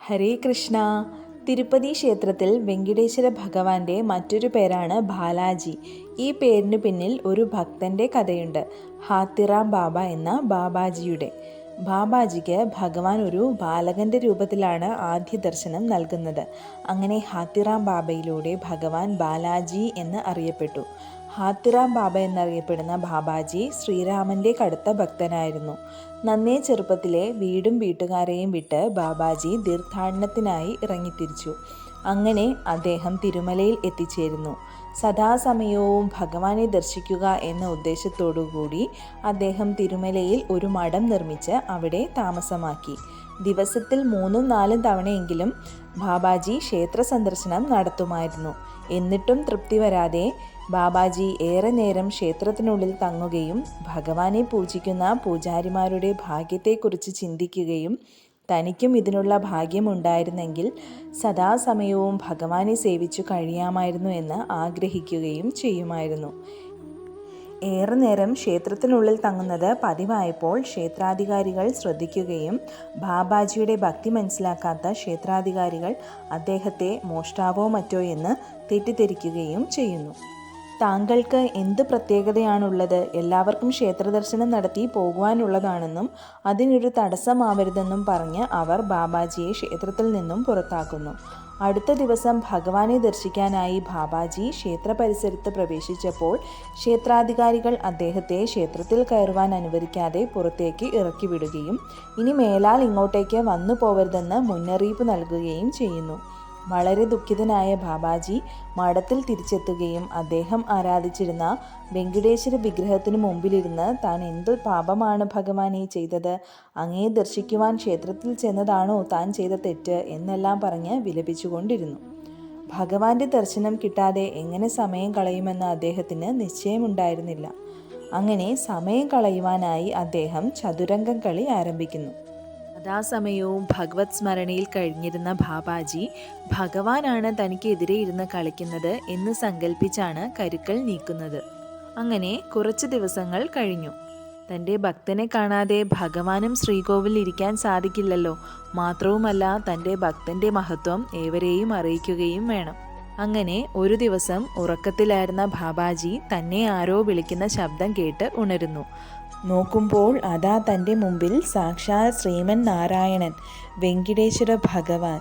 ഹരേ കൃഷ്ണ. തിരുപ്പതി ക്ഷേത്രത്തിൽ വെങ്കിടേശ്വര ഭഗവാന്റെ മറ്റൊരു പേരാണ് ബാലാജി. ഈ പേരിന് പിന്നിൽ ഒരു ഭക്തന്റെ കഥയുണ്ട്. ഹാത്തിറാം ബാബ എന്ന ബാബാജിയുടെ. ബാബാജിക്ക് ഭഗവാൻ ഒരു ബാലകന്റെ രൂപത്തിലാണ് ആദ്യ ദർശനം നൽകുന്നത്. അങ്ങനെ ഹാത്തിറാം ബാബയിലൂടെ ഭഗവാൻ ബാലാജി എന്ന് അറിയപ്പെട്ടു. ഹാത്തിറാം ബാബ എന്നറിയപ്പെടുന്ന ബാബാജി ശ്രീരാമന്റെ കടുത്ത ഭക്തനായിരുന്നു. നന്നേ ചെറുപ്പത്തിലെ വീടും വീട്ടുകാരെയും വിട്ട് ബാബാജി തീർത്ഥാടനത്തിനായി ഇറങ്ങിത്തിരിച്ചു. അങ്ങനെ അദ്ദേഹം തിരുമലയിൽ എത്തിച്ചേരുന്നു. സദാസമയവും ഭഗവാനെ ദർശിക്കുക എന്ന ഉദ്ദേശത്തോടുകൂടി അദ്ദേഹം തിരുമലയിൽ ഒരു മഠം നിർമ്മിച്ച് അവിടെ താമസമാക്കി. ദിവസത്തിൽ 3-4 തവണയെങ്കിലും ബാബാജി ക്ഷേത്ര സന്ദർശനം നടത്തുമായിരുന്നു. എന്നിട്ടും തൃപ്തി വരാതെ ബാബാജി ഏറെ നേരം ക്ഷേത്രത്തിനുള്ളിൽ തങ്ങുകയും ഭഗവാനെ പൂജിക്കുന്ന പൂജാരിമാരുടെ ഭാഗ്യത്തെക്കുറിച്ച് ചിന്തിക്കുകയും തനിക്കും ഇതിനുള്ള ഭാഗ്യമുണ്ടായിരുന്നെങ്കിൽ സദാസമയവും ഭഗവാനെ സേവിച്ചു കഴിയാമായിരുന്നു എന്ന് ആഗ്രഹിക്കുകയും ചെയ്യുമായിരുന്നു. ഏറെ നേരം ക്ഷേത്രത്തിനുള്ളിൽ തങ്ങുന്നത് പതിവായപ്പോൾ ക്ഷേത്രാധികാരികൾ ശ്രദ്ധിക്കുകയും ബാബാജിയുടെ ഭക്തി മനസ്സിലാക്കാത്ത ക്ഷേത്രാധികാരികൾ അദ്ദേഹത്തെ മോഷ്ടാവോ മറ്റോ എന്ന് തെറ്റിദ്ധരിക്കുകയും ചെയ്യുന്നു. താങ്കൾക്ക് എന്ത് പ്രത്യേകതയാണുള്ളത്? എല്ലാവർക്കും ക്ഷേത്രദർശനം നടത്തി പോകുവാനുള്ളതാണെന്നും അതിനൊരു തടസ്സമാവരുതെന്നും പറഞ്ഞ് അവർ ബാബാജിയെ ക്ഷേത്രത്തിൽ നിന്നും പുറത്താക്കുന്നു. അടുത്ത ദിവസം ഭഗവാനെ ദർശിക്കാനായി ബാബാജി ക്ഷേത്ര പരിസരത്ത് പ്രവേശിച്ചപ്പോൾ ക്ഷേത്രാധികാരികൾ അദ്ദേഹത്തെ ക്ഷേത്രത്തിൽ കയറുവാൻ അനുവദിക്കാതെ പുറത്തേക്ക് ഇറക്കി വിടുകയും ഇനി മേലാൽ ഇങ്ങോട്ടേക്ക് വന്നു പോവരുതെന്ന് മുന്നറിയിപ്പ് നൽകുകയും ചെയ്യുന്നു. വളരെ ദുഃഖിതനായ ബാബാജി മഠത്തിൽ തിരിച്ചെത്തുകയും അദ്ദേഹം ആരാധിച്ചിരുന്ന വെങ്കിടേശ്വര വിഗ്രഹത്തിനു മുമ്പിലിരുന്ന് താൻ എന്ത് പാപമാണ് ഭഗവാനെ ചെയ്തത്, അങ്ങയെ ദർശിക്കുവാൻ ക്ഷേത്രത്തിൽ ചെന്നതാണോ താൻ ചെയ്ത തെറ്റ് എന്നെല്ലാം പറഞ്ഞ് വിലപിച്ചുകൊണ്ടിരുന്നു. ഭഗവാന്റെ ദർശനം കിട്ടാതെ എങ്ങനെ സമയം കളയുമെന്ന് അദ്ദേഹത്തിന് നിശ്ചയമുണ്ടായിരുന്നില്ല. അങ്ങനെ സമയം കളയുവാനായി അദ്ദേഹം ചതുരംഗം കളി ആരംഭിക്കുന്നു. സദാസമയവും ഭഗവത് സ്മരണയിൽ കഴിഞ്ഞിരുന്ന ബാബാജി ഭഗവാനാണ് തനിക്കെതിരെ ഇരുന്ന് കളിക്കുന്നത് എന്ന് സങ്കല്പിച്ചാണ് കരുക്കൾ നീക്കുന്നത്. അങ്ങനെ കുറച്ച് ദിവസങ്ങൾ കഴിഞ്ഞു. തൻ്റെ ഭക്തനെ കാണാതെ ഭഗവാനും ശ്രീകോവിലിൽ ഇരിക്കാൻ സാധിക്കില്ലല്ലോ. മാത്രവുമല്ല തൻ്റെ ഭക്തൻ്റെ മഹത്വം ഏവരെയും അറിയിക്കുകയും വേണം. അങ്ങനെ ഒരു ദിവസം ഉറക്കത്തിലായിരുന്ന ബാബാജി തന്നെ ആരോ വിളിക്കുന്ന ശബ്ദം കേട്ട് ഉണരുന്നു. നോക്കുമ്പോൾ അതാ തൻ്റെ മുമ്പിൽ സാക്ഷാൽ ശ്രീമൻ നാരായണൻ, വെങ്കിടേശ്വര ഭഗവാൻ.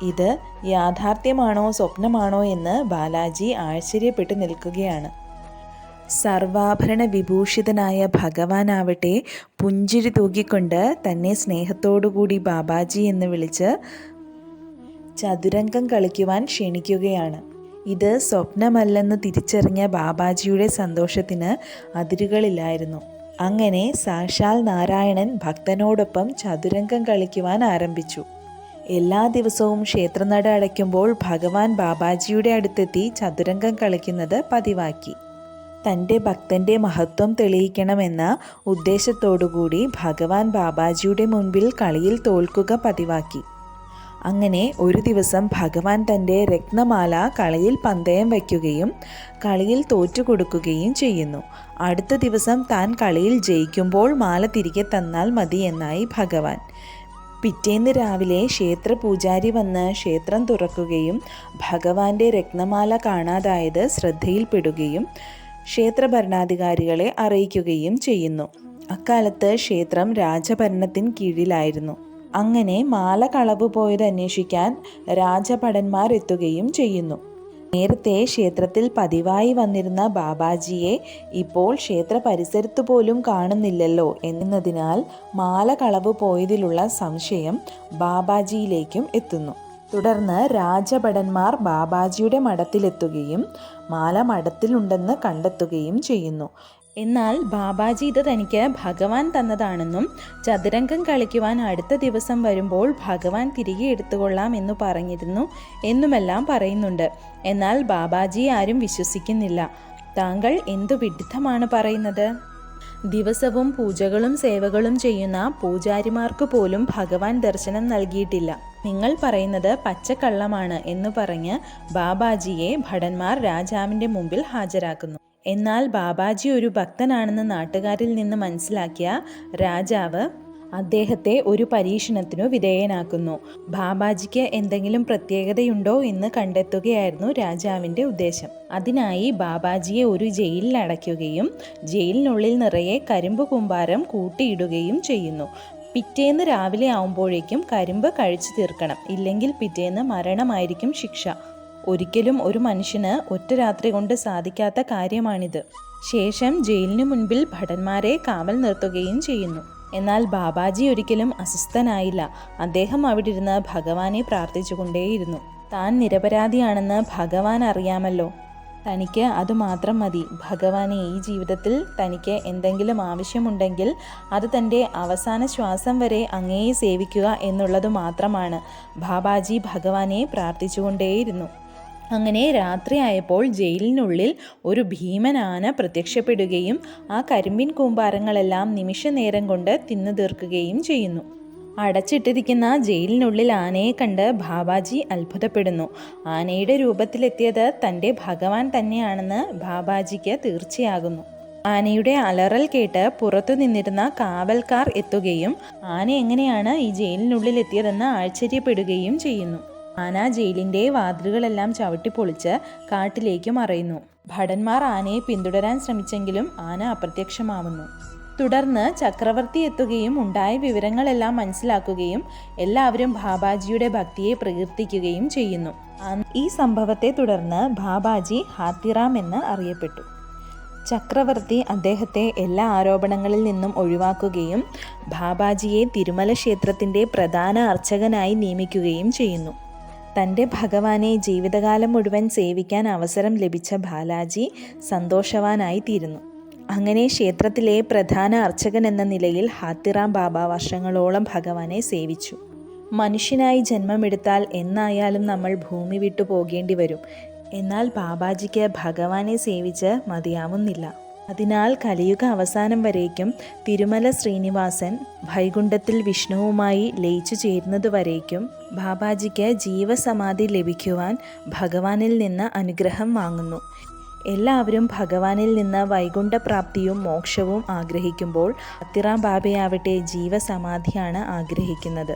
ഇത് യാഥാർത്ഥ്യമാണോ സ്വപ്നമാണോ എന്ന് ബാലാജി ആശ്ചര്യപ്പെട്ട് നിൽക്കുകയാണ്. സർവാഭരണ വിഭൂഷിതനായ ഭഗവാനാവട്ടെ പുഞ്ചിരി തൂക്കിക്കൊണ്ട് തന്നെ സ്നേഹത്തോടുകൂടി ബാബാജി എന്ന് വിളിച്ച് ചതുരംഗം കളിക്കുവാൻ ക്ഷണിക്കുകയാണ്. ഇത് സ്വപ്നമല്ലെന്ന് തിരിച്ചറിഞ്ഞ ബാബാജിയുടെ സന്തോഷത്തിന് അതിരുകളില്ലായിരുന്നു. അങ്ങനെ സാക്ഷാൽ നാരായണൻ ഭക്തനോടൊപ്പം ചതുരംഗം കളിക്കുവാൻ ആരംഭിച്ചു. എല്ലാ ദിവസവും ക്ഷേത്രനട അടയ്ക്കുമ്പോൾ ഭഗവാൻ ബാബാജിയുടെ അടുത്തെത്തി ചതുരംഗം കളിക്കുന്നത് പതിവാക്കി. തൻ്റെ ഭക്തൻ്റെ മഹത്വം തെളിയിക്കണമെന്ന ഉദ്ദേശത്തോടുകൂടി ഭഗവാൻ ബാബാജിയുടെ മുൻപിൽ കളിയിൽ തോൽക്കുക പതിവാക്കി. അങ്ങനെ ഒരു ദിവസം ഭഗവാൻ തൻ്റെ രത്നമാല കളിയിൽ പന്തയം വയ്ക്കുകയും കളിയിൽ തോറ്റുകൊടുക്കുകയും ചെയ്യുന്നു. അടുത്ത ദിവസം താൻ കളിയിൽ ജയിക്കുമ്പോൾ മാല തിരികെ തന്നാൽ മതി എന്നായി ഭഗവാൻ. പിറ്റേന്ന് രാവിലെ ക്ഷേത്ര പൂജാരി വന്ന് ക്ഷേത്രം തുറക്കുകയും ഭഗവാന്റെ രത്നമാല കാണാതായത് ശ്രദ്ധയിൽപ്പെടുകയും ക്ഷേത്ര ഭരണാധികാരികളെ അറിയിക്കുകയും ചെയ്യുന്നു. അക്കാലത്ത് ക്ഷേത്രം രാജഭരണത്തിന് കീഴിലായിരുന്നു. അങ്ങനെ മാല കളവ് പോയത് അന്വേഷിക്കാൻ രാജഭടന്മാർ എത്തുകയും ചെയ്യുന്നു. നേരത്തെ ക്ഷേത്രത്തിൽ പതിവായി വന്നിരുന്ന ബാബാജിയെ ഇപ്പോൾ ക്ഷേത്ര പരിസരത്തു പോലും കാണുന്നില്ലല്ലോ എന്നതിനാൽ മാല കളവ് പോയതിലുള്ള സംശയം ബാബാജിയിലേക്കും എത്തുന്നു. തുടർന്ന് രാജഭടന്മാർ ബാബാജിയുടെ മഠത്തിലെത്തുകയും മാല മഠത്തിലുണ്ടെന്ന് കണ്ടെത്തുകയും ചെയ്യുന്നു. എന്നാൽ ബാബാജി ഇത് തനിക്ക് ഭഗവാൻ തന്നതാണെന്നും ചതുരംഗം കളിക്കുവാൻ അടുത്ത ദിവസം വരുമ്പോൾ ഭഗവാൻ തിരികെ എടുത്തുകൊള്ളാം എന്ന് പറഞ്ഞിരുന്നു എന്നുമെല്ലാം പറയുന്നുണ്ട്. എന്നാൽ ബാബാജി ആരും വിശ്വസിക്കുന്നില്ല. താങ്കൾ എന്തു വിഡ്ഢിത്തമാണ് പറയുന്നത്? ദിവസവും പൂജകളും സേവകളും ചെയ്യുന്ന പൂജാരിമാർക്ക് പോലും ഭഗവാൻ ദർശനം നൽകിയിട്ടില്ല. നിങ്ങൾ പറയുന്നത് പച്ചക്കള്ളമാണ് എന്ന് പറഞ്ഞ് ബാബാജിയെ ഭടന്മാർ രാജാവിൻ്റെ മുമ്പിൽ ഹാജരാക്കുന്നു. എന്നാൽ ബാബാജി ഒരു ഭക്തനാണെന്ന് നാട്ടുകാരിൽ നിന്ന് മനസ്സിലാക്കിയ രാജാവ് അദ്ദേഹത്തെ ഒരു പരീക്ഷണത്തിനു വിധേയനാക്കുന്നു. ബാബാജിക്ക് എന്തെങ്കിലും പ്രത്യേകതയുണ്ടോ എന്ന് കണ്ടെത്തുകയായിരുന്നു രാജാവിൻ്റെ ഉദ്ദേശം. അതിനായി ബാബാജിയെ ഒരു ജയിലിൽ അടയ്ക്കുകയും ജയിലിനുള്ളിൽ നിറയെ കരിമ്പ് കൂമ്പാരം കൂട്ടിയിടുകയും ചെയ്യുന്നു. പിറ്റേന്ന് രാവിലെ ആവുമ്പോഴേക്കും കരിമ്പ് കഴിച്ചു തീർക്കണം, ഇല്ലെങ്കിൽ പിറ്റേന്ന് മരണമായിരിക്കും ശിക്ഷ. ഒരിക്കലും ഒരു മനുഷ്യന് ഒറ്റ രാത്രി കൊണ്ട് സാധിക്കാത്ത കാര്യമാണിത്. ശേഷം ജയിലിനു മുൻപിൽ ഭടന്മാരെ കാവൽ നിർത്തുകയും ചെയ്യുന്നു. എന്നാൽ ബാബാജി ഒരിക്കലും അസ്വസ്ഥനായില്ല. അദ്ദേഹം അവിടെ ഇരുന്ന് ഭഗവാനെ പ്രാർത്ഥിച്ചുകൊണ്ടേയിരുന്നു. താൻ നിരപരാധിയാണെന്ന് ഭഗവാൻ അറിയാമല്ലോ, തനിക്ക് അതുമാത്രം മതി. ഭഗവാനെ, ഈ ജീവിതത്തിൽ തനിക്ക് എന്തെങ്കിലും ആവശ്യമുണ്ടെങ്കിൽ അത് തൻ്റെ അവസാന ശ്വാസം വരെ അങ്ങയെ സേവിക്കുക എന്നുള്ളത് മാത്രമാണ്. ബാബാജി ഭഗവാനെ പ്രാർത്ഥിച്ചുകൊണ്ടേയിരുന്നു. അങ്ങനെ രാത്രിയായപ്പോൾ ജയിലിനുള്ളിൽ ഒരു ഭീമൻ ആന പ്രത്യക്ഷപ്പെടുകയും ആ കരിമ്പിൻ കൂമ്പാരങ്ങളെല്ലാം നിമിഷ നേരം കൊണ്ട് തിന്നു തീർക്കുകയും ചെയ്യുന്നു. അടച്ചിട്ടിരിക്കുന്ന ജയിലിനുള്ളിൽ ആനയെ കണ്ട് ബാബാജി അത്ഭുതപ്പെടുന്നു. ആനയുടെ രൂപത്തിലെത്തിയത് തൻ്റെ ഭഗവാൻ തന്നെയാണെന്ന് ബാബാജിക്ക് തീർച്ചയാകുന്നു. ആനയുടെ അലറൽ കേട്ട് പുറത്തു നിന്നിരുന്ന കാവൽക്കാർ എത്തുകയും ആന എങ്ങനെയാണ് ഈ ജയിലിനുള്ളിൽ എത്തിയതെന്ന് ആശ്ചര്യപ്പെടുകയും ചെയ്യുന്നു. ആന ജയിലിൻ്റെ വാതിലുകളെല്ലാം ചവിട്ടിപ്പൊളിച്ച് കാട്ടിലേക്ക് മറയുന്നു. ഭടന്മാർ ആനയെ പിന്തുടരാൻ ശ്രമിച്ചെങ്കിലും ആന അപ്രത്യക്ഷമാവുന്നു. തുടർന്ന് ചക്രവർത്തി എത്തുകയും ഉണ്ടായ വിവരങ്ങളെല്ലാം മനസ്സിലാക്കുകയും എല്ലാവരും ബാബാജിയുടെ ഭക്തിയെ പ്രകീർത്തിക്കുകയും ചെയ്യുന്നു. ഈ സംഭവത്തെ തുടർന്ന് ബാബാജി ഹാത്തിറാം എന്ന് അറിയപ്പെട്ടു. ചക്രവർത്തി അദ്ദേഹത്തെ എല്ലാ ആരോപണങ്ങളിൽ നിന്നും ഒഴിവാക്കുകയും ബാബാജിയെ തിരുമല ക്ഷേത്രത്തിൻ്റെ പ്രധാന അർച്ചകനായി നിയമിക്കുകയും ചെയ്യുന്നു. തൻ്റെ ഭഗവാനെ ജീവിതകാലം മുഴുവൻ സേവിക്കാൻ അവസരം ലഭിച്ച ബാലാജി സന്തോഷവാനായി തീരുന്നു. അങ്ങനെ ക്ഷേത്രത്തിലെ പ്രധാന അർച്ചകൻ എന്ന നിലയിൽ ഹാത്തിറാം ബാബ വർഷങ്ങളോളം ഭഗവാനെ സേവിച്ചു. മനുഷ്യനായി ജന്മമെടുത്താൽ എന്നായാലും നമ്മൾ ഭൂമി വിട്ടു പോകേണ്ടി വരും. എന്നാൽ ബാബാജിക്ക് ഭഗവാനെ സേവിച്ച് മതിയാവുന്നില്ല. അതിനാൽ കലിയുഗ അവസാനം വരേക്കും തിരുമല ശ്രീനിവാസൻ വൈകുണ്ഠത്തിൽ വിഷ്ണുവുമായി ലയിച്ചു ചേരുന്നതുവരേക്കും ബാബാജിക്ക് ജീവസമാധി ലഭിക്കുവാൻ ഭഗവാനിൽ നിന്ന് അനുഗ്രഹം വാങ്ങുന്നു. എല്ലാവരും ഭഗവാനിൽ നിന്ന് വൈകുണ്ഠപ്രാപ്തിയും മോക്ഷവും ആഗ്രഹിക്കുമ്പോൾ ഹാത്തിറാം ബാബയാവട്ടെ ജീവസമാധിയാണ് ആഗ്രഹിക്കുന്നത്.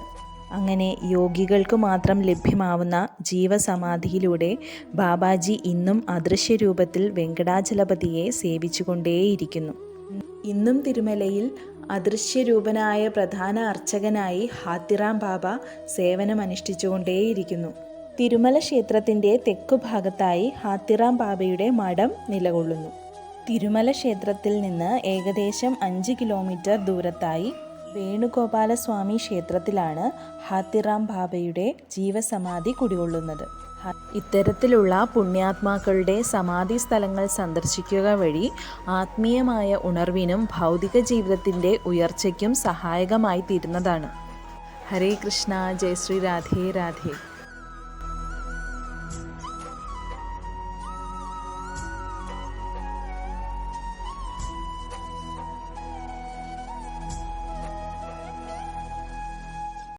അങ്ങനെ യോഗികൾക്ക് മാത്രം ലഭ്യമാവുന്ന ജീവസമാധിയിലൂടെ ബാബാജി ഇന്നും അദൃശ്യരൂപത്തിൽ വെങ്കടാചലപതിയെ സേവിച്ചുകൊണ്ടേയിരിക്കുന്നു. ഇന്നും തിരുമലയിൽ അദൃശ്യരൂപനായ പ്രധാന അർച്ചകനായി ഹാത്തിറാം ബാബ സേവനമനുഷ്ഠിച്ചുകൊണ്ടേയിരിക്കുന്നു. തിരുമല ക്ഷേത്രത്തിൻ്റെ തെക്കുഭാഗത്തായി ഹാത്തിറാം ബാബയുടെ മഠം നിലകൊള്ളുന്നു. തിരുമല ക്ഷേത്രത്തിൽ നിന്ന് ഏകദേശം 5 കിലോമീറ്റർ ദൂരത്തായി വേണുഗോപാലസ്വാമി ക്ഷേത്രത്തിലാണ് ഹാത്തിറാം ബാബയുടെ ജീവസമാധി കുടികൊള്ളുന്നത്. ഇത്തരത്തിലുള്ള പുണ്യാത്മാക്കളുടെ സമാധി സ്ഥലങ്ങൾ സന്ദർശിക്കുക വഴി ആത്മീയമായ ഉണർവിനും ഭൗതിക ജീവിതത്തിൻ്റെ ഉയർച്ചയ്ക്കും സഹായകമായി തീരുന്നതാണ്. ഹരേ കൃഷ്ണ, ജയ് ശ്രീ രാധേ രാധേ.